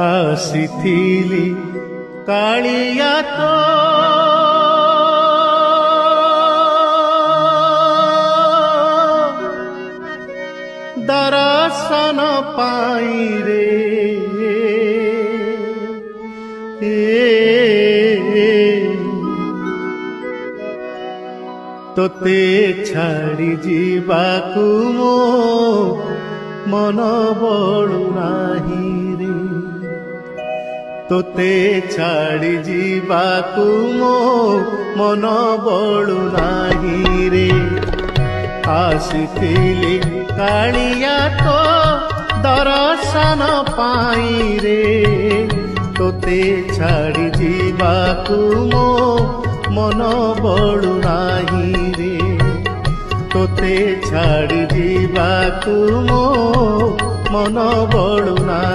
ଆସିଥିଲି କାଳିଆ ତୋ ଦର୍ଶନ ପାଇଁ ରେ ତୋତେ ଛାଡ଼ି ଯିବାକୁ ମୋ ମନ ବଳୁ ନାହିଁ ରେ ତୋତେ ଛାଡ଼ି ଯିବାକୁ ମୋ ମନ ବଳୁ ନାହିଁ ରେ ଆସିଥିଲି କାଳିଆ ତୋ ଦର୍ଶନ ପାଇଁ ରେ ତୋତେ ଛାଡ଼ି ଯିବାକୁ ମୋ ମନ ବଳୁ ନାହିଁ ରେ ତୋତେ ଛାଡ଼ି ଯିବାକୁ ମୋ ମନ ବଳୁ ନାହିଁ।